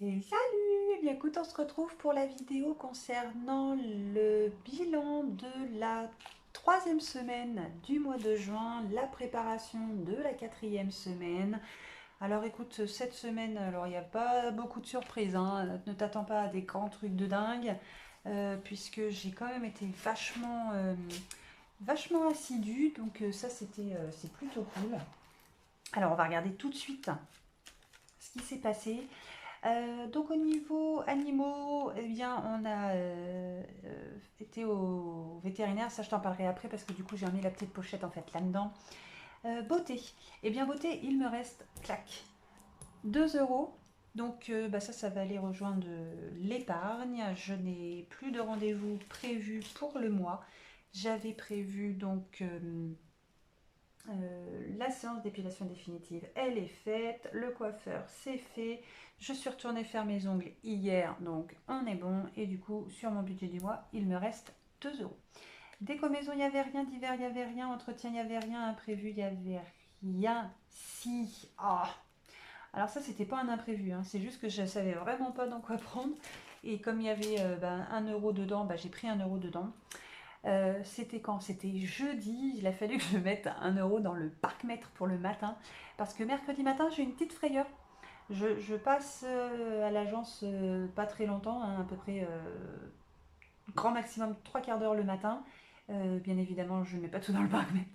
Et salut! Eh bien écoute, on se retrouve pour la vidéo concernant le bilan de la troisième semaine du mois de juin, la préparation de la quatrième semaine. Alors écoute, cette semaine, alors il n'y a pas beaucoup de surprises, hein. Ne t'attends pas à des grands trucs de dingue, puisque j'ai quand même été vachement assidue, donc ça c'est plutôt cool. Alors on va regarder tout de suite ce qui s'est passé. Donc au niveau animaux, eh bien on a été au vétérinaire, ça je t'en parlerai après parce que du coup j'ai remis la petite pochette en fait là-dedans. Beauté, eh bien beauté il me reste, clac, 2 euros. Donc ça va aller rejoindre l'épargne. Je n'ai plus de rendez-vous prévu pour le mois. J'avais prévu donc la séance d'épilation définitive, elle est faite. Le coiffeur, c'est fait. Je suis retournée faire mes ongles hier, donc on est bon. Et du coup, sur mon budget du mois, il me reste 2 euros. Décomaison, il n'y avait rien. D'hiver, il n'y avait rien. Entretien, il n'y avait rien. Imprévu, il n'y avait rien. Si. Ah. Alors ça, c'était pas un imprévu, hein. C'est juste que je savais vraiment pas dans quoi prendre. Et comme il y avait 1 euro dedans, j'ai pris 1 euro dedans. C'était quand? C'était jeudi. Il a fallu que je mette 1 euro dans le parc-mètre pour le matin. Parce que mercredi matin, j'ai une petite frayeur. Je passe à l'agence pas très longtemps, hein, à peu près grand maximum 3 quarts d'heure le matin. Bien évidemment, je ne mets pas tout dans le parc-mètre.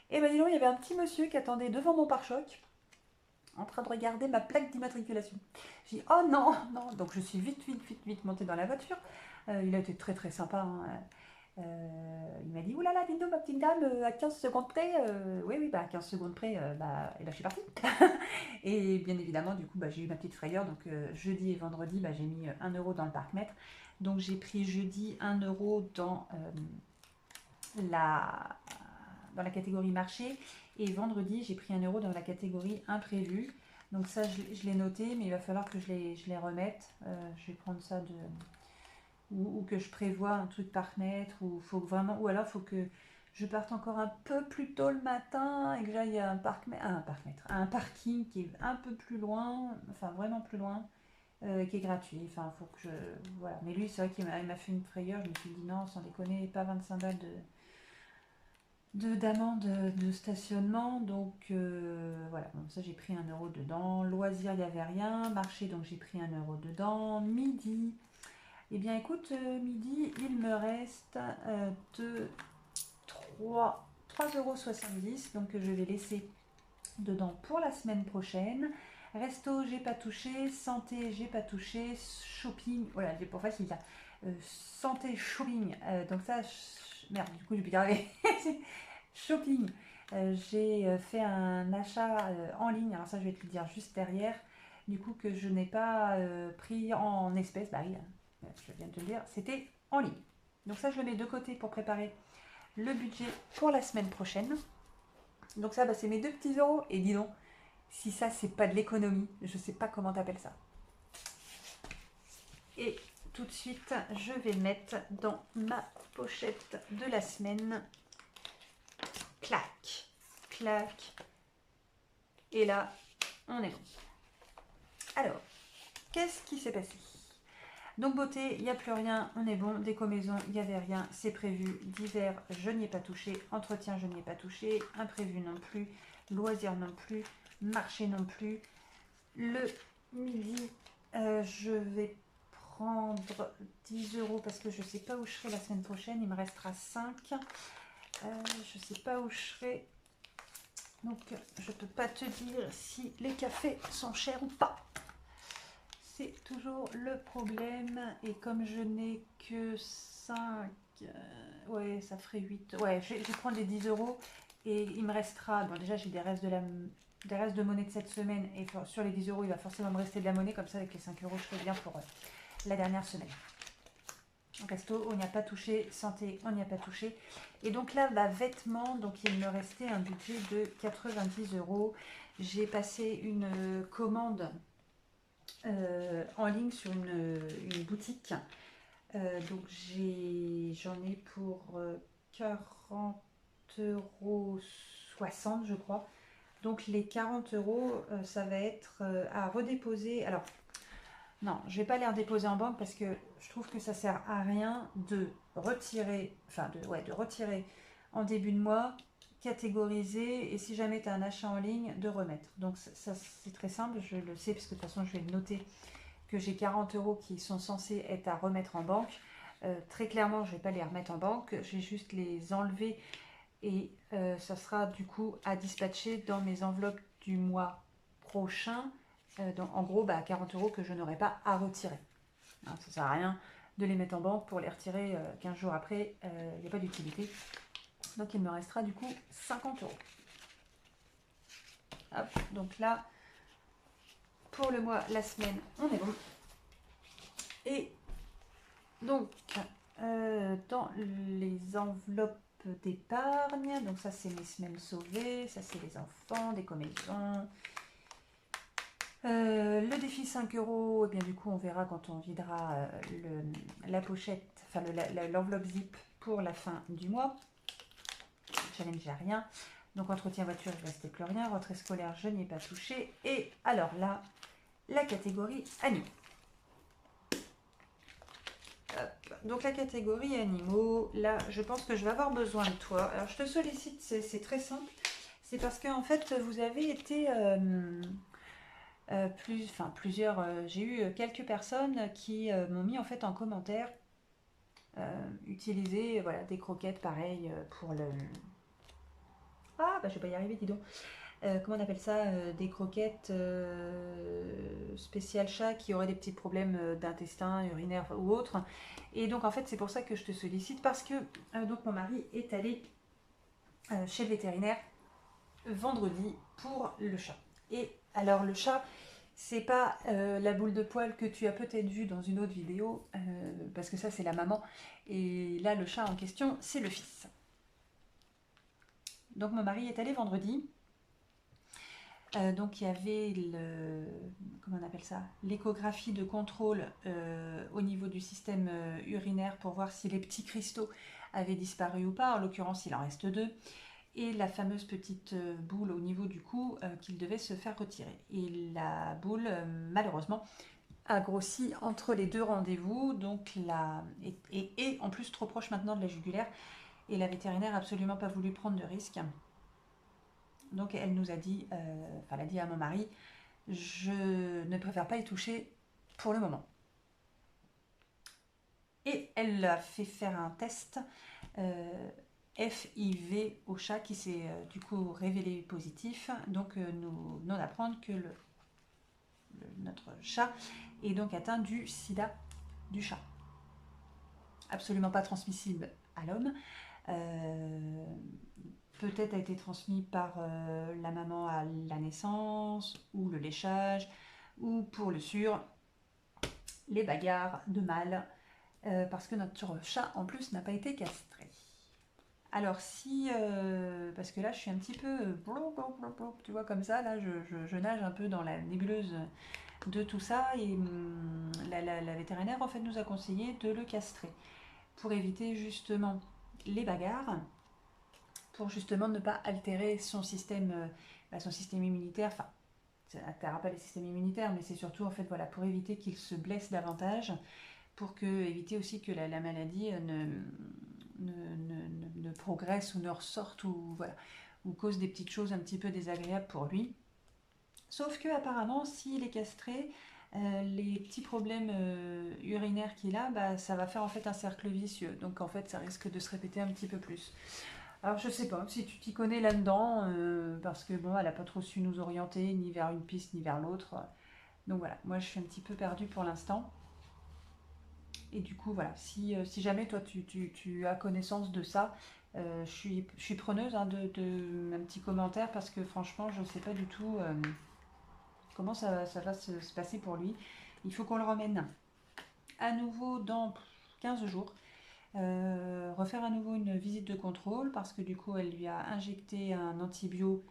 Et ben dis donc, il y avait un petit monsieur qui attendait devant mon pare-choc en train de regarder ma plaque d'immatriculation. J'ai dit oh non, non. Donc je suis vite montée dans la voiture. Il a été très très sympa, hein. Il m'a dit oulala, dis donc ma petite dame, à 15 secondes près, oui, oui, à 15 secondes près, et je suis partie. Et bien évidemment, du coup, j'ai eu ma petite frayeur. Donc jeudi et vendredi, j'ai mis 1 euro dans le parc-mètre. Donc j'ai pris jeudi 1 euro la, dans la catégorie marché. Et vendredi, j'ai pris 1 euro dans la catégorie imprévu. Donc ça, je l'ai noté, mais il va falloir que je les remette. Je vais prendre ça de ou que je prévois un truc par fenêtre, ou faut vraiment, ou alors faut que je parte encore un peu plus tôt le matin et que j'aille à un parking qui est un peu plus loin, enfin vraiment plus loin, qui est gratuit. Enfin, faut que je, voilà. Mais lui, c'est vrai qu'il m'a fait une frayeur. Je me suis dit non, sans déconner, pas 25 balles d'amende de stationnement. Donc voilà, bon, ça j'ai pris 1 euro dedans. Loisir, il n'y avait rien. Marché, donc j'ai pris 1 euro dedans. Midi, eh bien écoute, midi, il me reste de 3,70 €, donc je vais laisser dedans pour la semaine prochaine. Resto, j'ai pas touché. Santé, j'ai pas touché. Shopping, voilà, j'ai pour facile ça. Santé, shopping, donc ça, merde, du coup, j'ai plus d'arriver. Shopping, j'ai fait un achat en ligne, alors ça, je vais te le dire juste derrière. Du coup, que je n'ai pas pris en espèces, bah oui, je viens de te le dire, c'était en ligne. Donc ça, je le mets de côté pour préparer le budget pour la semaine prochaine. Donc ça, c'est mes 2 petits euros. Et dis donc, si ça, c'est pas de l'économie, je sais pas comment t'appelles ça. Et tout de suite, je vais mettre dans ma pochette de la semaine. Clac, clac. Et là, on est bon. Alors, qu'est-ce qui s'est passé? Donc beauté, il n'y a plus rien, on est bon. Décomaison, il n'y avait rien, c'est prévu. D'hiver, je n'y ai pas touché. Entretien, je n'y ai pas touché. Imprévu non plus. Loisir non plus. Marché non plus. Le midi, je vais prendre 10 euros parce que je ne sais pas où je serai la semaine prochaine. Il me restera 5. Je ne sais pas où je serai. Donc je ne peux pas te dire si les cafés sont chers ou pas. C'est toujours le problème. Et comme je n'ai que 5, ouais, ça ferait 8. Ouais, je vais prendre les 10 euros et il me restera. Bon, déjà, j'ai des restes de monnaie de cette semaine. Et sur les 10 euros, il va forcément me rester de la monnaie. Comme ça, avec les 5 euros, je ferai bien pour la dernière semaine. Resto, on n'y a pas touché. Santé, on n'y a pas touché. Et donc là, vêtements, donc il me restait un budget de 90 euros. J'ai passé une commande en ligne sur une boutique. Donc j'en ai pour 40,60 € je crois. Donc les 40 euros, ça va être à redéposer. Alors Non, je vais pas les redéposer en banque parce que je trouve que ça sert à rien de retirer, enfin de retirer en début de mois, catégoriser et si jamais tu as un achat en ligne, de remettre. Donc ça c'est très simple, je le sais parce que de toute façon je vais le noter que j'ai 40 euros qui sont censés être à remettre en banque. Très clairement, je ne vais pas les remettre en banque, je vais juste les enlever et ça sera du coup à dispatcher dans mes enveloppes du mois prochain. Donc, en gros, 40 euros que je n'aurai pas à retirer. Hein, ça ne sert à rien de les mettre en banque pour les retirer 15 jours après. Il n'y a pas d'utilité. Donc il me restera du coup 50 euros. Hop, donc là, pour le mois, la semaine, on est bon. Et donc, dans les enveloppes d'épargne, donc ça c'est mes semaines sauvées, ça c'est les enfants, des commissions. Le défi 5 euros, et bien du coup on verra quand on videra la pochette, enfin l'enveloppe zip pour la fin du mois. Challenge, j'ai rien. Donc entretien voiture, il ne restait plus rien. Rentrée scolaire, je n'y ai pas touché. Et alors là, la catégorie animaux. Donc la catégorie animaux, là je pense que je vais avoir besoin de toi. Alors je te sollicite, c'est très simple. C'est parce que en fait vous avez été plusieurs, j'ai eu quelques personnes qui m'ont mis en fait en commentaire utiliser voilà, des croquettes pareilles pour le... Ah bah je vais pas y arriver, dis donc. Comment on appelle ça, des croquettes spéciales chat qui auraient des petits problèmes d'intestin, urinaire ou autre. Et donc en fait c'est pour ça que je te sollicite parce que donc mon mari est allé chez le vétérinaire vendredi pour le chat. Et alors le chat, c'est pas la boule de poil que tu as peut-être vue dans une autre vidéo, parce que ça c'est la maman. Et là le chat en question, c'est le fils. Donc mon mari est allé vendredi. Donc il y avait comment on appelle ça, l'échographie de contrôle au niveau du système urinaire pour voir si les petits cristaux avaient disparu ou pas. En l'occurrence, il en reste 2. Et la fameuse petite boule au niveau du cou qu'il devait se faire retirer. Et la boule, malheureusement, a grossi entre les 2 rendez-vous, donc et en plus trop proche maintenant de la jugulaire. Et la vétérinaire n'a absolument pas voulu prendre de risque. Donc elle nous a dit, elle a dit à mon mari, je ne préfère pas y toucher pour le moment. Et elle a fait faire un test FIV au chat qui s'est du coup révélé positif. Donc nous apprendre que notre chat est donc atteint du sida du chat. Absolument pas transmissible à l'homme. Peut-être a été transmis par la maman à la naissance, ou le léchage, ou pour le sûr, les bagarres de mâles, parce que notre chat en plus n'a pas été castré. Alors si, parce que là je suis un petit peu, tu vois comme ça, là je nage un peu dans la nébuleuse de tout ça, et la vétérinaire en fait nous a conseillé de le castrer, pour éviter justement les bagarres, pour justement ne pas altérer son système immunitaire, enfin ça n'altérera pas les systèmes immunitaires, mais c'est surtout en fait voilà pour éviter qu'il se blesse davantage, pour éviter aussi que la maladie ne progresse ou ne ressorte ou voilà, ou cause des petites choses un petit peu désagréables pour lui. Sauf que apparemment, s'il est castré, les petits problèmes urinaires qu'il a, ça va faire en fait un cercle vicieux. Donc en fait, ça risque de se répéter un petit peu plus. Alors je sais pas si tu t'y connais là-dedans, parce que bon, elle a pas trop su nous orienter ni vers une piste ni vers l'autre. Donc voilà, moi je suis un petit peu perdue pour l'instant. Et du coup, voilà, si jamais toi tu as connaissance de ça, je suis preneuse hein, de un petit commentaire parce que franchement, je ne sais pas du tout comment ça va se passer pour lui. Il faut qu'on le ramène à nouveau dans 15 jours. Refaire à nouveau une visite de contrôle parce que du coup, elle lui a injecté un antibio.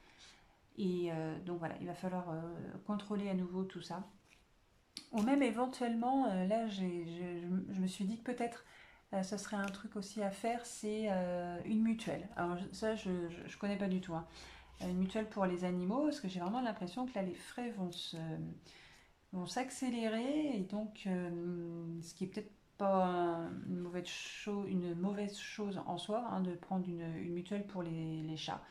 Et donc voilà, il va falloir contrôler à nouveau tout ça. Ou même éventuellement, là, je me suis dit que peut-être ce serait un truc aussi à faire, c'est une mutuelle. Alors ça, je connais pas du tout. Hein. Une mutuelle pour les animaux, parce que j'ai vraiment l'impression que là, les frais vont vont s'accélérer et donc ce qui est peut-être pas une mauvaise chose en soi, hein, de prendre une mutuelle pour les chats.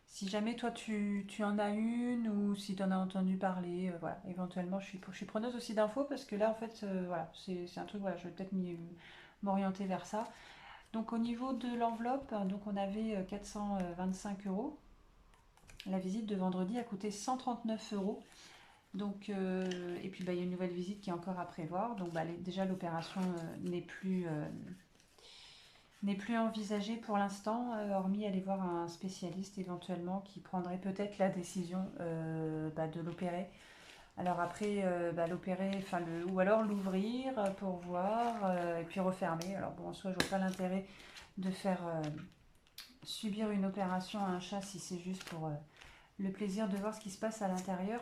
Si jamais toi tu en as une ou si tu en as entendu parler, voilà, éventuellement je suis preneuse aussi d'infos parce que là en fait voilà, c'est un truc, voilà, je vais peut-être m'orienter vers ça. Donc au niveau de l'enveloppe, donc on avait 425 euros. La visite de vendredi a coûté 139 euros. Donc, et puis bah, il y a une nouvelle visite qui est encore à prévoir. Donc bah, déjà l'opération n'est plus envisagée pour l'instant, hormis aller voir un spécialiste éventuellement qui prendrait peut-être la décision bah, de l'opérer. Alors après, bah, l'opérer, ou alors l'ouvrir pour voir et puis refermer. Alors bon, en soi, je vois pas l'intérêt de faire subir une opération à un chat si c'est juste pour le plaisir de voir ce qui se passe à l'intérieur,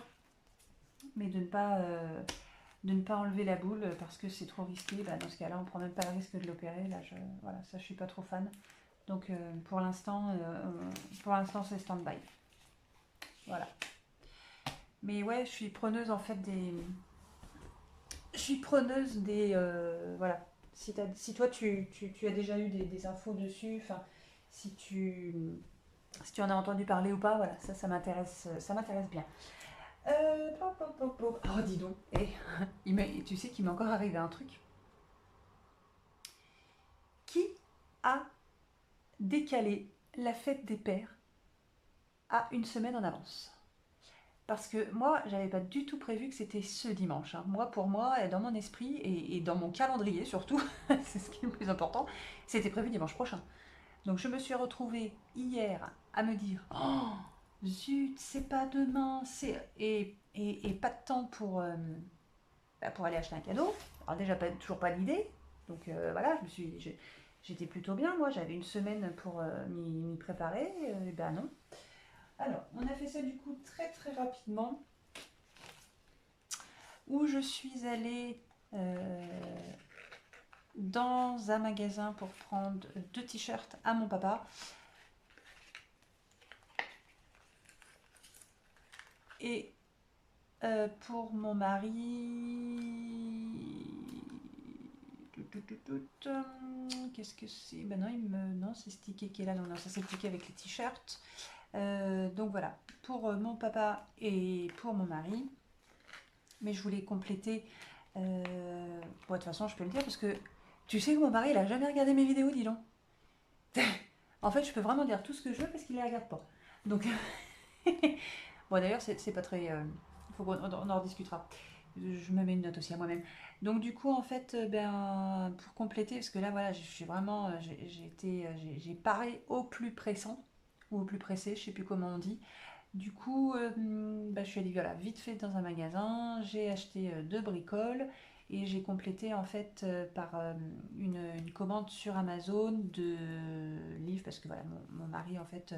mais de ne pas enlever la boule parce que c'est trop risqué. Bah, dans ce cas-là, on prend même pas le risque de l'opérer. Là, voilà, ça, je suis pas trop fan. Donc pour l'instant, c'est stand-by. Voilà. Mais ouais, je suis preneuse en fait des. Je suis preneuse des. Voilà. Si toi tu as déjà eu des infos dessus, enfin, si tu en as entendu parler ou pas, voilà, ça m'intéresse bien. Oh, dis donc. Tu sais qu'il m'est encore arrivé un truc. Qui a décalé la fête des pères à une semaine en avance? Parce que moi, j'avais pas du tout prévu que c'était ce dimanche, hein. Pour moi, dans mon esprit et dans mon calendrier surtout, c'est ce qui est le plus important, c'était prévu dimanche prochain. Donc je me suis retrouvée hier à me dire, oh zut, c'est pas demain, et pas de temps pour aller acheter un cadeau. Alors déjà toujours pas l'idée, donc voilà, j'étais plutôt bien, moi j'avais une semaine pour m'y préparer, et ben non. Alors on a fait ça du coup très très rapidement, où je suis allée dans un magasin pour prendre 2 t-shirts à mon papa. Et pour mon mari, qu'est-ce que c'est? Ben non, c'est stické qui est là. Non, ça c'est stické avec les t-shirts. Donc voilà, pour mon papa et pour mon mari. Mais je voulais compléter. De toute façon, je peux le dire parce que tu sais que mon mari, il a jamais regardé mes vidéos, dis donc. En fait, je peux vraiment dire tout ce que je veux parce qu'il les regarde pas. Donc, bon, d'ailleurs, c'est pas très. Il faut qu'on en rediscutera. Je me mets une note aussi à moi-même. Donc, du coup, en fait, ben, pour compléter, parce que là, voilà, je suis vraiment. J'ai paré au plus pressant, ou au plus pressé, je sais plus comment on dit. Du coup, bah, je suis allée voilà, vite fait dans un magasin, j'ai acheté 2 bricoles et j'ai complété en fait par une commande sur Amazon de livres parce que voilà, mon mari en fait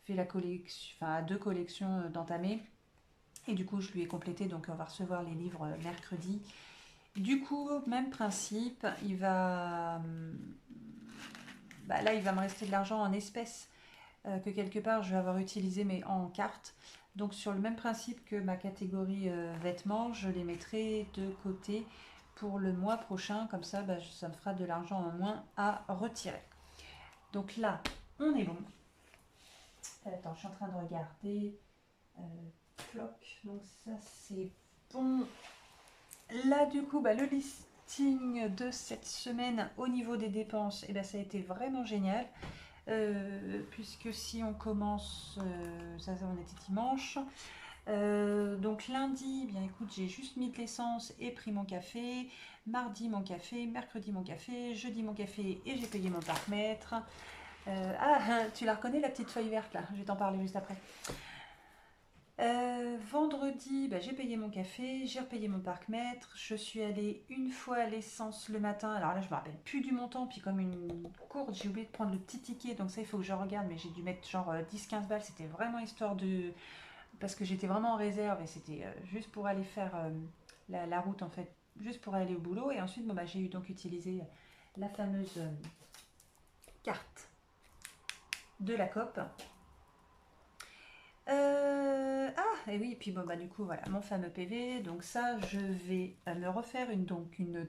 fait la collection, enfin a 2 collections d'entamés et du coup je lui ai complété, donc on va recevoir les livres mercredi. Du coup, même principe, là il va me rester de l'argent en espèces que quelque part je vais avoir utilisé mais en carte. Donc sur le même principe que ma catégorie vêtements, je les mettrai de côté pour le mois prochain. Comme ça, bah, ça me fera de l'argent en moins à retirer. Donc là, on est bon. Attends, je suis en train de regarder. Clock, donc ça c'est bon. Là du coup, bah, le listing de cette semaine au niveau des dépenses, et ben, ça a été vraiment génial. Puisque si on commence, ça on était dimanche, donc lundi, bien écoute, j'ai juste mis de l'essence et pris mon café, mardi mon café, mercredi mon café, jeudi mon café et j'ai payé mon parc-mètre. Tu la reconnais la petite feuille verte là, je vais t'en parler juste après. Vendredi, bah, j'ai payé mon café, j'ai repayé mon parc-mètre, je suis allée une fois à l'essence le matin, alors là je me rappelle plus du montant, puis comme une courte, j'ai oublié de prendre le petit ticket, donc ça il faut que je regarde, mais j'ai dû mettre genre 10-15 balles, c'était vraiment histoire de... parce que j'étais vraiment en réserve et c'était juste pour aller faire la route en fait, juste pour aller au boulot, et ensuite bon, bah, j'ai eu donc utilisé la fameuse carte de la COP. et oui, et puis bon, bah du coup, voilà, mon fameux PV. Donc ça, je vais me refaire une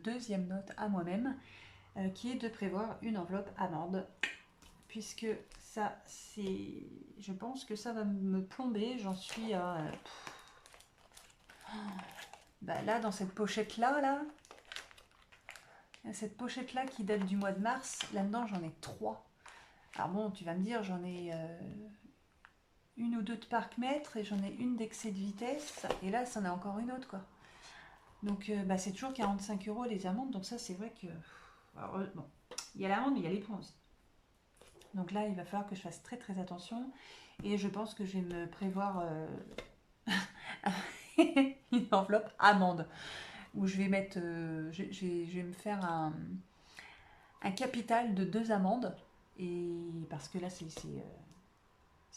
deuxième note à moi-même, qui est de prévoir une enveloppe amende. Puisque ça, c'est... Je pense que ça va me plomber. J'en suis à... bah là, dans cette pochette-là, cette pochette-là qui date du mois de mars, là-dedans, j'en ai 3. Alors bon, tu vas me dire, j'en ai une ou deux de parc-mètre et j'en ai une d'excès de vitesse. Et là, c'en a encore une autre, quoi. Donc, bah, c'est toujours 45 € les amendes. Donc ça, c'est vrai que... Alors, bon, il y a l'amende, mais il y a les points aussi. Donc là, il va falloir que je fasse très très attention. Et je pense que je vais me prévoir une enveloppe amende. Où je vais mettre... je vais me faire un capital de 2 amendes. Et parce que là, c'est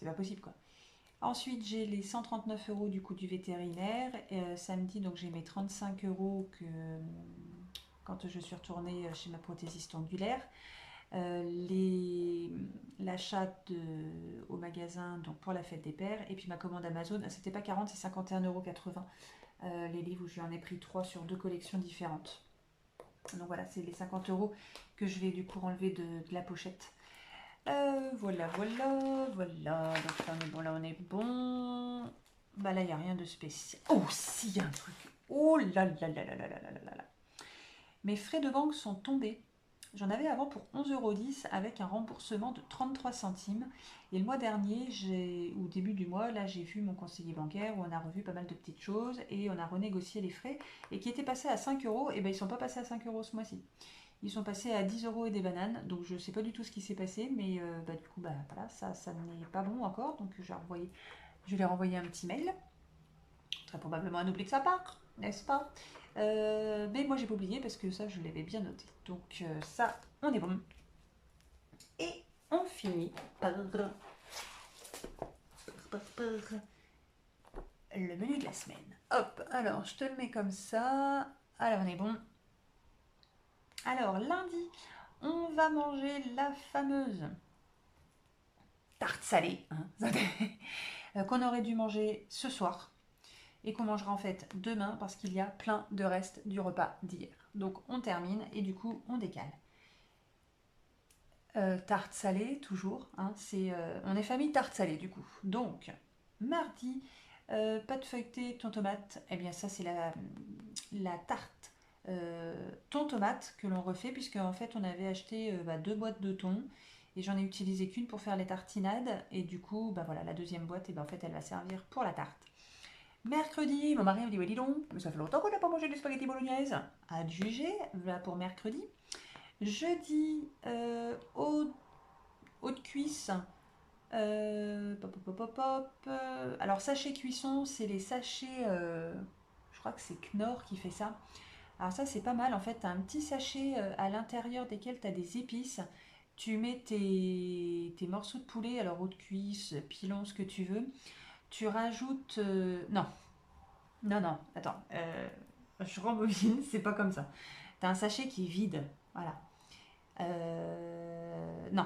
pas possible, quoi. Ensuite, j'ai les 139 € du coût du vétérinaire. Samedi, donc j'ai mes 35 € que, quand je suis retournée chez ma prothésiste ongulaire. L'achat au magasin donc pour la fête des pères. Et puis ma commande Amazon, c'était pas 40, c'est 51,80 €. Les livres où je lui en ai pris 3 sur 2 collections différentes. Donc voilà, c'est les 50 € que je vais du coup enlever de la pochette. Voilà. Donc là, on est bon, là, on est bon. Bah là, il n'y a rien de spécial. Oh, si, il y a un truc. Oh là là là là là là là là. Mes frais de banque sont tombés. J'en avais avant pour 11,10 € avec un remboursement de 33 centimes. Et le mois dernier, au début du mois, là, j'ai vu mon conseiller bancaire où on a revu pas mal de petites choses et on a renégocié les frais et qui étaient passés à 5 €. Et ben, ils ne sont pas passés à 5 € ce mois-ci. Ils sont passés à 10 € et des bananes, donc je ne sais pas du tout ce qui s'est passé, mais bah, du coup, bah, voilà, ça n'est pas bon encore, donc je vais renvoyer un petit mail, très probablement un oubli de sa part, n'est-ce pas? Mais moi, j'ai pas oublié parce que ça, je l'avais bien noté. Donc ça, on est bon. Et on finit par le menu de la semaine. Hop, alors je te le mets comme ça. Alors, on est bon. Alors, lundi, on va manger la fameuse tarte salée, hein, qu'on aurait dû manger ce soir et qu'on mangera en fait demain parce qu'il y a plein de restes du repas d'hier. Donc on termine et du coup on décale. Tarte salée toujours, hein, on est famille tarte salée du coup. Donc mardi, pâte feuilletée, thon tomate, eh bien ça c'est la tarte thon tomate que l'on refait puisque en fait on avait acheté 2 boîtes de thon et j'en ai utilisé qu'une pour faire les tartinades et du coup bah voilà la deuxième boîte et ben en fait elle va servir pour la tarte. Mercredi, mon mari me dit ouais dis donc, mais ça fait longtemps qu'on n'a pas mangé de spaghetti bolognaise. À juger, voilà pour mercredi. Jeudi, haute cuisse. Alors sachet cuisson, c'est les sachets, je crois que c'est Knorr qui fait ça. Alors ça c'est pas mal, en fait tu as un petit sachet à l'intérieur desquels tu as des épices. Tu mets tes morceaux de poulet, alors haute cuisse, pilon, ce que tu veux. Tu rajoutes... non, attends. Je rembobine, c'est pas comme ça. T'as un sachet qui est vide. Voilà. Non,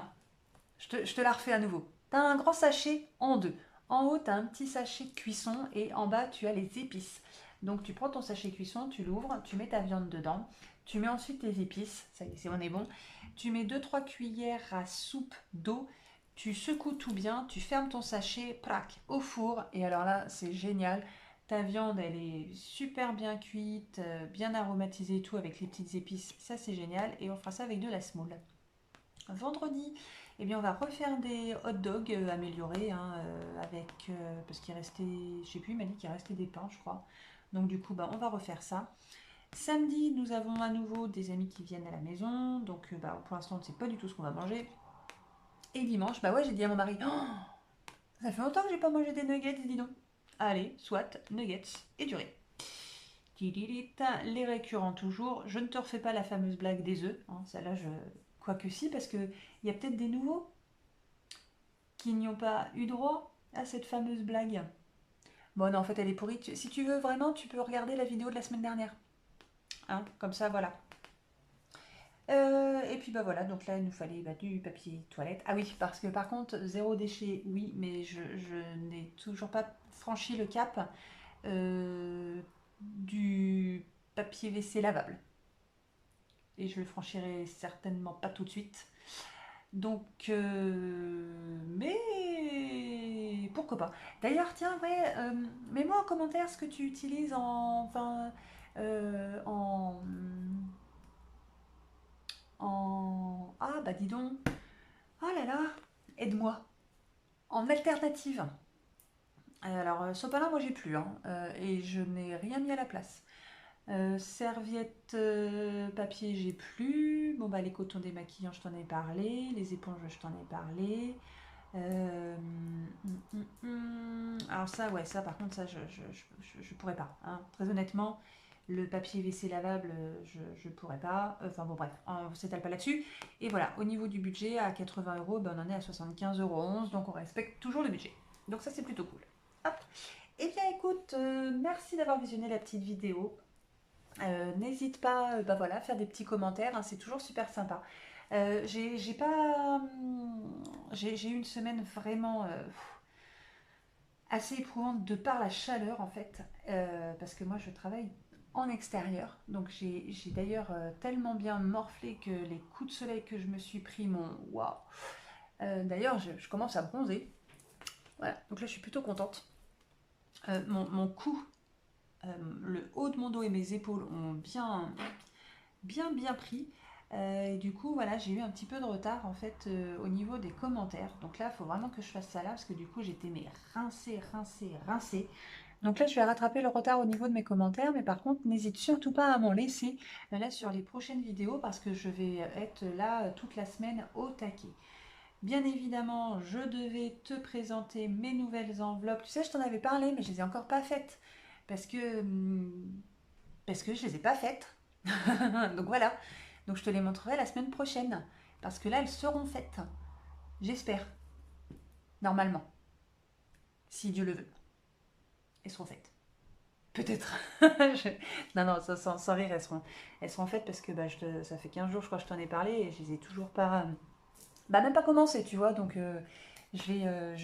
je te la refais à nouveau. T'as un grand sachet en deux. En haut, t'as un petit sachet de cuisson et en bas, tu as les épices. Donc, tu prends ton sachet cuisson, tu l'ouvres, tu mets ta viande dedans. Tu mets ensuite tes épices. Ça y est, on est bon. Tu mets 2-3 cuillères à soupe d'eau. Tu secoues tout bien. Tu fermes ton sachet, prac, au four. Et alors là, c'est génial. Ta viande, elle est super bien cuite, bien aromatisée et tout avec les petites épices. Ça, c'est génial. Et on fera ça avec de la semoule. Vendredi, eh bien, on va refaire des hot dogs améliorés hein, parce qu'il restait, je sais plus, il m'a dit qu'il restait des pains, je crois. Donc du coup, bah, on va refaire ça. Samedi, nous avons à nouveau des amis qui viennent à la maison. Donc bah, pour l'instant, on ne sait pas du tout ce qu'on va manger. Et dimanche, bah ouais, j'ai dit à mon mari, oh, ça fait longtemps que j'ai pas mangé des nuggets, dis donc. Allez, soit, nuggets et du riz. Les récurrents toujours. Je ne te refais pas la fameuse blague des œufs. Hein, celle-là, quoique si, parce qu'il y a peut-être des nouveaux qui n'y ont pas eu droit à cette fameuse blague. Bon, non, en fait, elle est pourrie. Si tu veux vraiment, tu peux regarder la vidéo de la semaine dernière. Hein, comme ça, voilà. Et puis bah voilà, donc là il nous fallait du papier toilette. Ah oui, parce que par contre, zéro déchet, oui, mais je n'ai toujours pas franchi le cap du papier WC lavable. Et je le franchirai certainement pas tout de suite. Donc, mais pourquoi pas. D'ailleurs, tiens, ouais, mets-moi en commentaire ce que tu utilises ah, bah dis donc. Oh là là, aide-moi. En alternative. Alors, sopalin, moi j'ai plus, hein, et je n'ai rien mis à la place. Serviette papier, j'ai plus. Bon, bah, les cotons démaquillants, je t'en ai parlé. Les éponges, je t'en ai parlé. Alors, ça, ouais, ça, par contre, ça, je pourrais pas, hein. Très honnêtement, le papier WC lavable, je pourrais pas. Enfin, bon, bref, on s'étale pas là-dessus. Et voilà, au niveau du budget, à 80 euros, ben, on en est à 75,11 €. Donc, on respecte toujours le budget. Donc, ça, c'est plutôt cool. Hop. Eh bien, écoute, merci d'avoir visionné la petite vidéo. N'hésite pas, bah voilà, à faire des petits commentaires, hein, c'est toujours super sympa. J'ai pas, j'ai eu une semaine vraiment assez éprouvante de par la chaleur en fait, parce que moi je travaille en extérieur, donc j'ai d'ailleurs tellement bien morflé que les coups de soleil que je me suis pris m'ont waouh. D'ailleurs je commence à bronzer, voilà, donc là je suis plutôt contente. Mon cou, le haut de mon dos et mes épaules ont bien pris. Et du coup, voilà, j'ai eu un petit peu de retard en fait au niveau des commentaires. Donc là, il faut vraiment que je fasse ça là parce que du coup, j'étais mais rincée. Donc là, je vais rattraper le retard au niveau de mes commentaires, mais par contre, n'hésite surtout pas à m'en laisser là sur les prochaines vidéos parce que je vais être là toute la semaine au taquet. Bien évidemment, je devais te présenter mes nouvelles enveloppes. Tu sais, je t'en avais parlé, mais je les ai encore pas faites parce que je les ai pas faites. Donc voilà. Donc je te les montrerai la semaine prochaine. Parce que là, elles seront faites. J'espère. Normalement. Si Dieu le veut. Elles seront faites. Peut-être. Non, non, sans rire, elles seront faites parce que bah, ça fait 15 jours, je crois que je t'en ai parlé et je les ai toujours pas. Bah, même pas commencé, tu vois. Donc je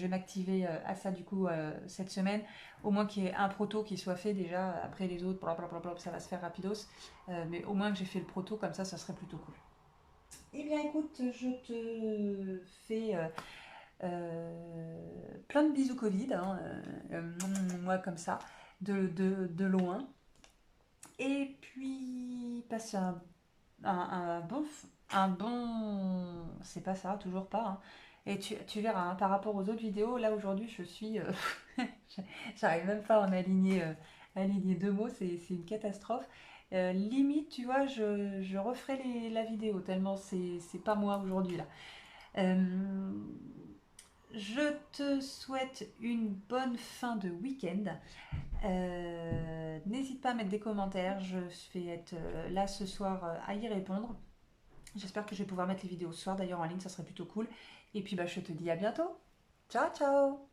vais m'activer à ça du coup cette semaine. Au moins qu'il y ait un proto qui soit fait déjà. Après les autres, blablabla, ça va se faire rapidos. Mais au moins que j'ai fait le proto, comme ça serait plutôt cool. Eh bien écoute, je te fais plein de bisous Covid, hein, moi comme ça, de loin. Et puis passe un bon, c'est pas ça, toujours pas, hein. Et tu verras, hein, par rapport aux autres vidéos, là aujourd'hui je suis, j'arrive même pas à en aligner deux mots, c'est une catastrophe. Limite, tu vois, je referai la vidéo tellement c'est pas moi aujourd'hui là. Euh, je te souhaite une bonne fin de week-end. N'hésite pas à mettre des commentaires. Je vais être là ce soir à y répondre. J'espère que je vais pouvoir mettre les vidéos ce soir d'ailleurs en ligne, ça serait plutôt cool. Et puis bah, je te dis à bientôt. Ciao ciao.